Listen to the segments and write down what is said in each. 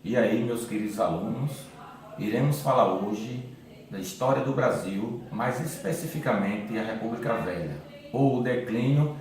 E aí, meus queridos alunos, iremos falar hoje da história do Brasil, mais especificamente a República Velha, ou o declínio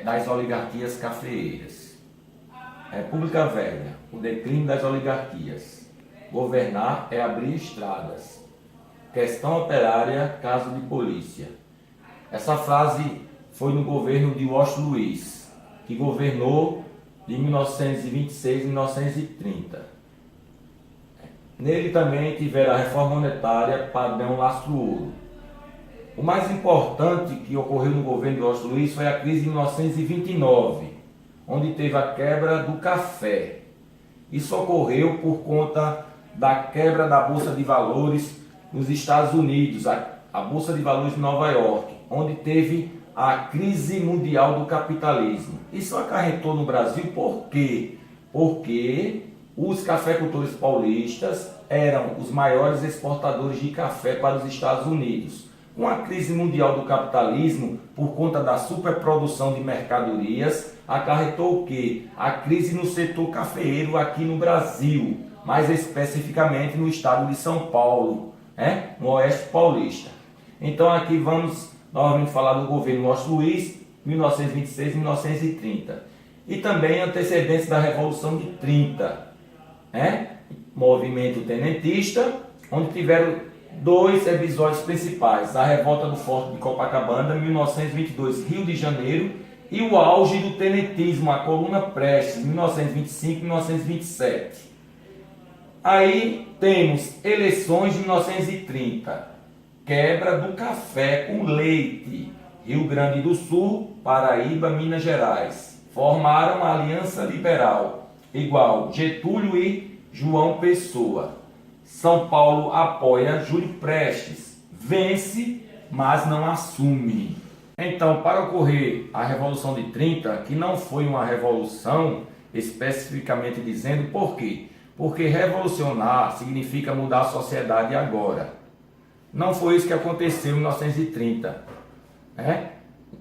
das oligarquias cafeeiras. República Velha, o declínio das oligarquias. Governar é abrir estradas. Questão operária, caso de polícia. Essa frase foi no governo de Washington Luiz, que governou de 1926 a 1930. Nele também tiveram a reforma monetária padrão lastro-ouro. O mais importante que ocorreu no governo de Washington Luiz foi a crise de 1929, onde teve a quebra do café. Isso ocorreu por conta da quebra da Bolsa de Valores nos Estados Unidos, a Bolsa de Valores de Nova York, onde teve a crise mundial do capitalismo. Isso acarretou no Brasil por quê? Porque os cafeicultores paulistas eram os maiores exportadores de café para os Estados Unidos. Com a crise mundial do capitalismo, por conta da superprodução de mercadorias, acarretou o quê? A crise no setor cafeeiro aqui no Brasil, mais especificamente no estado de São Paulo, no Oeste Paulista. Então aqui vamos novamente falar do governo Washington Luiz, 1926 e 1930. E também antecedentes da Revolução de 30, movimento tenentista, onde tiveram dois episódios principais: a revolta do Forte de Copacabana, 1922, Rio de Janeiro, e o auge do tenentismo, a Coluna Prestes, 1925 e 1927. Aí temos eleições de 1930, quebra do café com leite, Rio Grande do Sul, Paraíba, Minas Gerais, formaram a Aliança Liberal, igual Getúlio e João Pessoa. São Paulo apoia Júlio Prestes, vence, mas não assume. Então, para ocorrer a Revolução de 30, que não foi uma revolução, especificamente dizendo, por quê? Porque revolucionar significa mudar a sociedade agora. Não foi isso que aconteceu em 1930.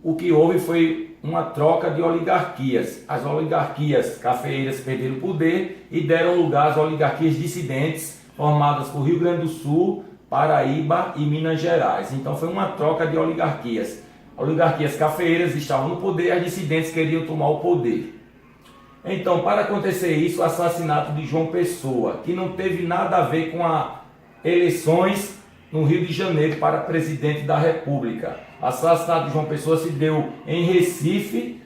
O que houve foi uma troca de oligarquias. As oligarquias cafeeiras perderam o poder e deram lugar às oligarquias dissidentes, formadas por Rio Grande do Sul, Paraíba e Minas Gerais. Então foi uma troca de oligarquias. Oligarquias cafeeiras estavam no poder, as dissidentes queriam tomar o poder. Então, para acontecer isso, o assassinato de João Pessoa, que não teve nada a ver com as eleições no Rio de Janeiro para presidente da República. O assassinato de João Pessoa se deu em Recife,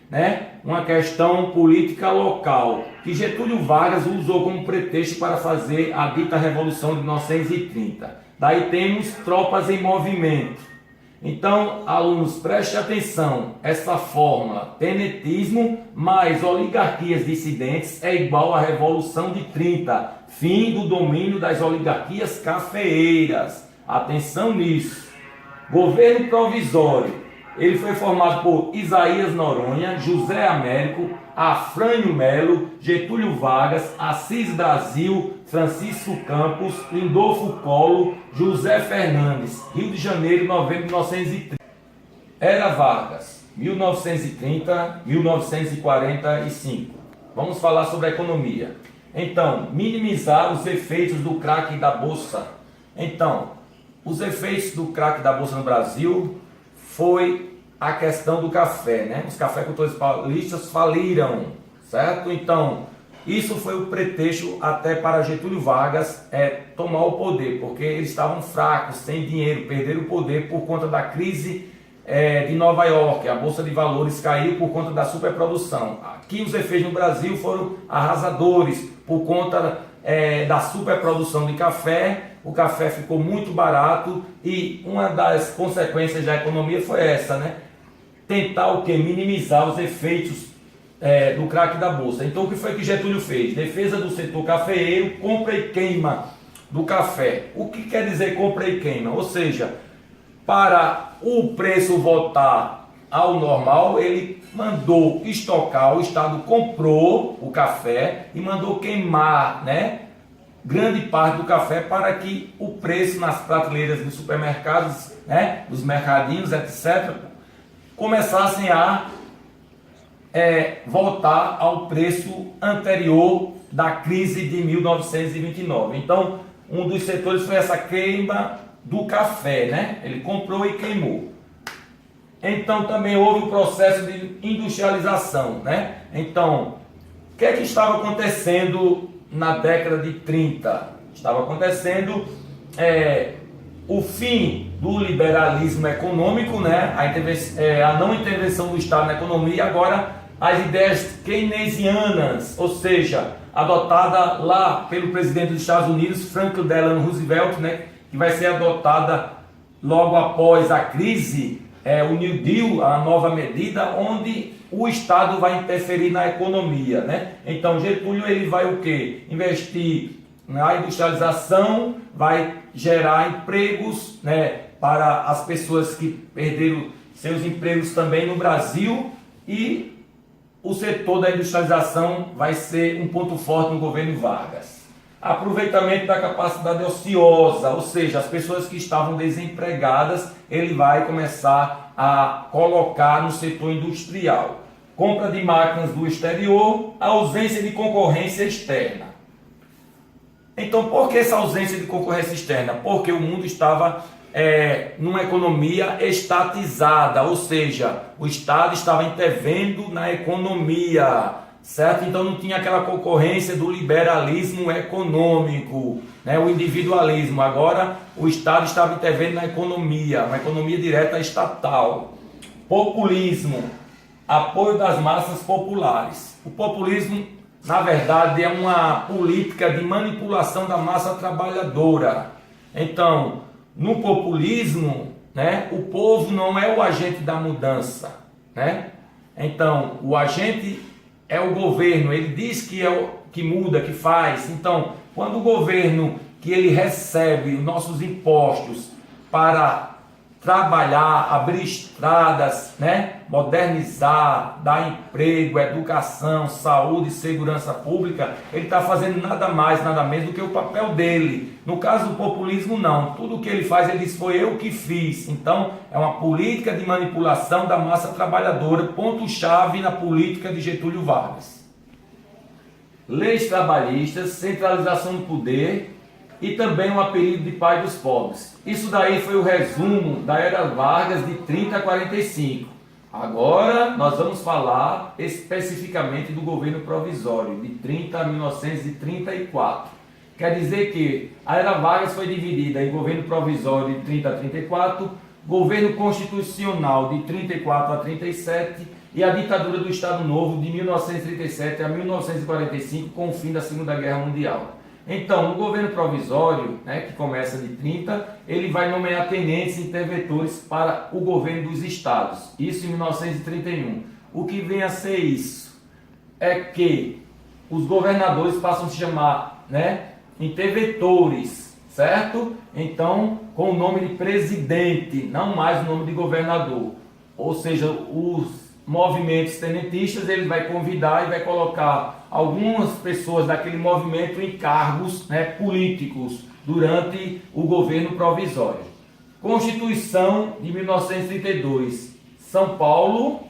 uma questão política local, que Getúlio Vargas usou como pretexto para fazer a dita Revolução de 1930. Daí temos tropas em movimento. Então, alunos, preste atenção, essa fórmula, tenentismo mais oligarquias dissidentes é igual à Revolução de 30, fim do domínio das oligarquias cafeeiras. Atenção nisso. Governo provisório. Ele foi formado por Isaías Noronha, José Américo, Afrânio Melo, Getúlio Vargas, Assis Brasil, Francisco Campos, Lindolfo Collor, José Fernandes. Rio de Janeiro, novembro de 1930. Era Vargas, 1930-1945. Vamos falar sobre a economia. Então, minimizar os efeitos do crack da Bolsa. Então, os efeitos do crack da Bolsa no Brasil foi a questão do café, Os cafeicultores paulistas faliram, certo? Então, isso foi o pretexto até para Getúlio Vargas tomar o poder, porque eles estavam fracos, sem dinheiro, perderam o poder por conta da crise de Nova York. A Bolsa de Valores caiu por conta da superprodução. Aqui os efeitos no Brasil foram arrasadores por conta da superprodução de café. O café ficou muito barato e uma das consequências da economia foi essa, Tentar o quê? Minimizar os efeitos do crack da Bolsa. Então o que foi que Getúlio fez? Defesa do setor cafeeiro, compra e queima do café. O que quer dizer compra e queima? Ou seja, para o preço voltar ao normal, ele mandou estocar, o Estado comprou o café e mandou queimar, grande parte do café para que o preço nas prateleiras dos supermercados, dos mercadinhos, etc., começassem a voltar ao preço anterior da crise de 1929. Então, um dos setores foi essa queima do café, né? Ele comprou e queimou. Então, também houve o processo de industrialização, né? Então, o que é que estava acontecendo na década de 30? Estava acontecendo o fim do liberalismo econômico, né? A não intervenção do Estado na economia, agora as ideias keynesianas, ou seja, adotada lá pelo presidente dos Estados Unidos, Franklin Delano Roosevelt, né? Que vai ser adotada logo após a crise, o New Deal, a nova medida, onde o Estado vai interferir na economia, né? Então Getúlio ele vai o quê? Investir na industrialização, vai gerar empregos, né, para as pessoas que perderam seus empregos também no Brasil, e o setor da industrialização vai ser um ponto forte no governo Vargas. Aproveitamento da capacidade ociosa, ou seja, as pessoas que estavam desempregadas, ele vai começar a colocar no setor industrial. Compra de máquinas do exterior, ausência de concorrência externa. Então, por que essa ausência de concorrência externa? Porque o mundo estava numa economia estatizada, ou seja, o Estado estava intervindo na economia, certo? Então não tinha aquela concorrência do liberalismo econômico, né? O individualismo. Agora o Estado estava intervindo na economia, uma economia direta estatal. Populismo, apoio das massas populares. O populismo, na verdade, é uma política de manipulação da massa trabalhadora. Então, no populismo, né, o povo não é o agente da mudança, né? Então, o agente é o governo, ele diz que é o que muda, que faz. Então, quando o governo que ele recebe os nossos impostos para trabalhar, abrir estradas, né, modernizar, dar emprego, educação, saúde e segurança pública, ele está fazendo nada mais, nada menos do que o papel dele. No caso do populismo, não. Tudo que ele faz, ele diz, foi eu que fiz. Então, é uma política de manipulação da massa trabalhadora, ponto-chave na política de Getúlio Vargas. Leis trabalhistas, centralização do poder e também um apelido de pai dos pobres. Isso daí foi o resumo da era Vargas de 30 a 45. Agora nós vamos falar especificamente do governo provisório de 30 a 1934. Quer dizer que a era Vargas foi dividida em governo provisório de 30 a 34, governo constitucional de 34 a 37 e a ditadura do Estado Novo de 1937 a 1945 com o fim da Segunda Guerra Mundial. Então, no governo provisório, né, que começa de 30, ele vai nomear tenentes e interventores para o governo dos estados. Isso em 1931. O que vem a ser isso? É que os governadores passam a se chamar, né, interventores, certo? Então, com o nome de presidente, não mais o nome de governador. Ou seja, os movimentos tenentistas, ele vai convidar e vai colocar algumas pessoas daquele movimento em cargos, né, políticos durante o governo provisório. Constituição de 1932, São Paulo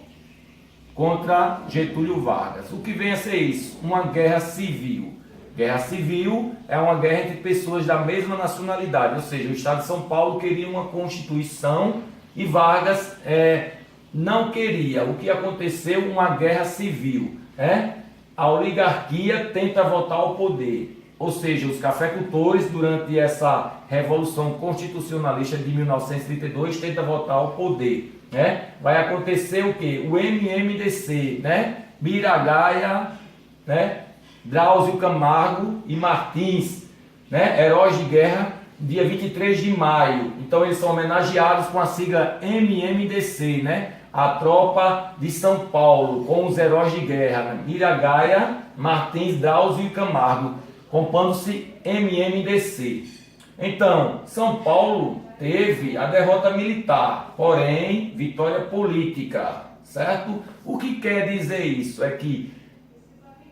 contra Getúlio Vargas. O que vem a ser isso? Uma guerra civil. Guerra civil é uma guerra entre pessoas da mesma nacionalidade, ou seja, o Estado de São Paulo queria uma Constituição e Vargas não queria. O que aconteceu? Uma guerra civil. A oligarquia tenta voltar ao poder. Ou seja, os cafeicultores, durante essa Revolução Constitucionalista de 1932, tentam voltar ao poder. Vai acontecer o quê? O MMDC, Miragaia, Drauzio Camargo e Martins, heróis de guerra, dia 23 de maio. Então eles são homenageados com a sigla MMDC, a tropa de São Paulo, com os heróis de guerra, Miragaia, Martins, Drauzio e Camargo, compondo-se MMDC. Então, São Paulo teve a derrota militar, porém, vitória política, certo? O que quer dizer isso? É que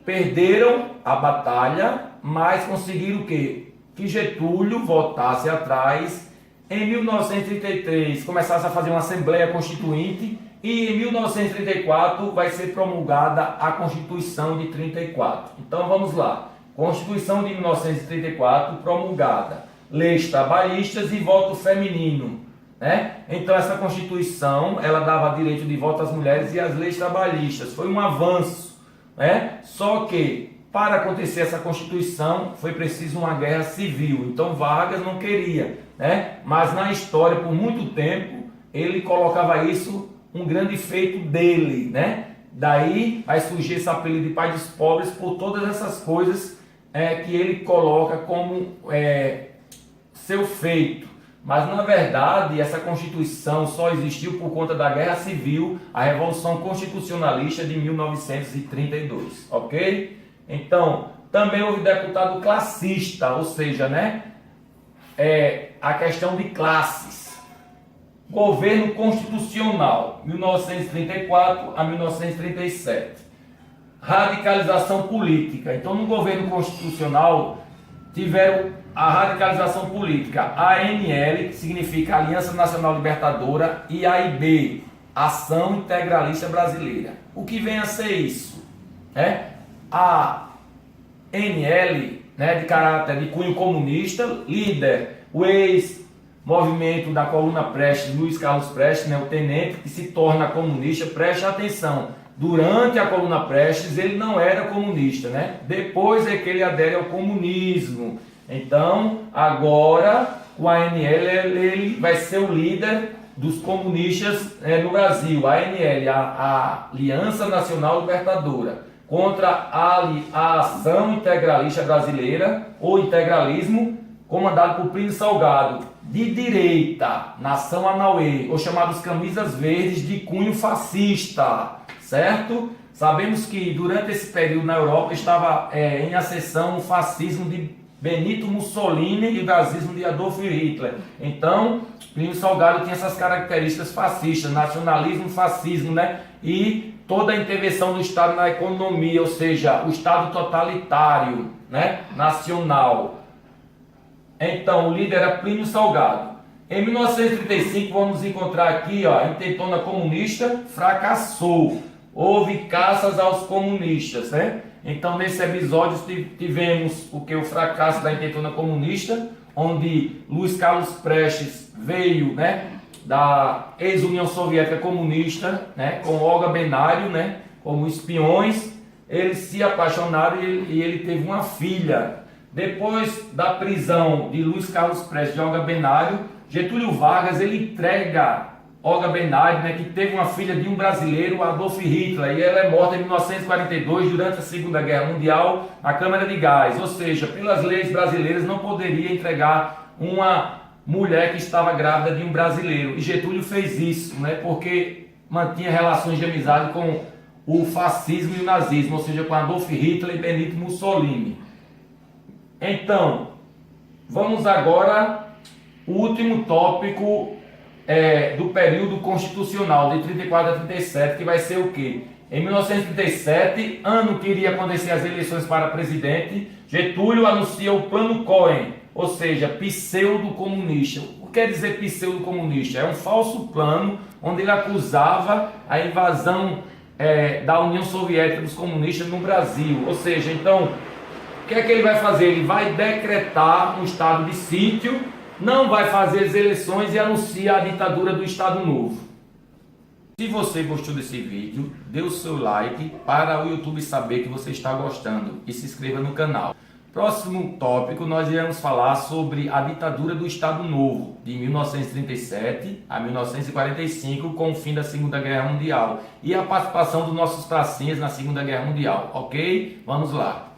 perderam a batalha, mas conseguiram o quê? Que Getúlio voltasse atrás. Em 1933 começasse a fazer uma Assembleia Constituinte e em 1934 vai ser promulgada a Constituição de 34. Então vamos lá. Constituição de 1934 promulgada, leis trabalhistas e voto feminino, né? Então essa Constituição, ela dava direito de voto às mulheres e às leis trabalhistas, foi um avanço, né? Só que para acontecer essa Constituição foi preciso uma guerra civil, então Vargas não queria, né? Mas na história, por muito tempo, ele colocava isso um grande feito dele, né? Daí vai surgir esse apelido de pai dos pobres por todas essas coisas que ele coloca como seu feito. Mas na verdade essa Constituição só existiu por conta da Guerra Civil, a Revolução Constitucionalista de 1932, ok? Então, também houve deputado classista, ou seja, né, a questão de classes. Governo Constitucional, 1934 a 1937. Radicalização política. Então, no governo constitucional, tiveram a radicalização política, ANL, que significa Aliança Nacional Libertadora, e AIB, Ação Integralista Brasileira. O que vem a ser isso? A ANL, né, de caráter de cunho comunista, líder, o ex-movimento da coluna Prestes, Luiz Carlos Prestes, né, o tenente, que se torna comunista. Preste atenção, durante a coluna Prestes ele não era comunista, né? Depois é que ele adere ao comunismo. Então, agora, o ANL ele vai ser o líder dos comunistas no Brasil. A ANL, a Aliança Nacional Libertadora, contra a Ação Integralista Brasileira, ou integralismo, comandado por Plínio Salgado, de direita, Nação Anauê, ou chamados camisas verdes de cunho fascista, certo? Sabemos que durante esse período na Europa estava em ascensão o fascismo de Benito Mussolini e o nazismo de Adolf Hitler. Então, Plínio Salgado tinha essas características fascistas, nacionalismo, fascismo, né? E toda a intervenção do Estado na economia, ou seja, o Estado totalitário, né, nacional. Então, o líder era Plínio Salgado. Em 1935, vamos encontrar aqui, ó, a intentona comunista fracassou. Houve caças aos comunistas, né? Então, nesse episódio, tivemos o fracasso da intentona comunista, onde Luiz Carlos Prestes veio, né, da ex-União Soviética Comunista, né, com Olga Benário, né, como espiões. Eles se apaixonaram e ele teve uma filha. Depois da prisão de Luiz Carlos Prestes e Olga Benário, Getúlio Vargas ele entrega Olga Benário, né, que teve uma filha de um brasileiro, Adolf Hitler, e ela é morta em 1942 durante a Segunda Guerra Mundial na Câmara de Gás. Ou seja, pelas leis brasileiras não poderia entregar uma mulher que estava grávida de um brasileiro. E Getúlio fez isso, né, porque mantinha relações de amizade com o fascismo e o nazismo, ou seja, com Adolf Hitler e Benito Mussolini. Então, vamos agora o último tópico do período constitucional, de 34 a 37, que vai ser o quê? Em 1937, ano que iria acontecer as eleições para presidente, Getúlio anuncia o Plano Cohen, ou seja, pseudo-comunista. O que quer dizer pseudo-comunista? É um falso plano onde ele acusava a invasão da União Soviética dos comunistas no Brasil. Ou seja, então, o que é que ele vai fazer? Ele vai decretar um estado de sítio, não vai fazer as eleições e anuncia a ditadura do Estado Novo. Se você gostou desse vídeo, dê o seu like para o YouTube saber que você está gostando e se inscreva no canal. Próximo tópico, nós iremos falar sobre a ditadura do Estado Novo, de 1937 a 1945, com o fim da Segunda Guerra Mundial, e a participação dos nossos pracinhas na Segunda Guerra Mundial, ok? Vamos lá!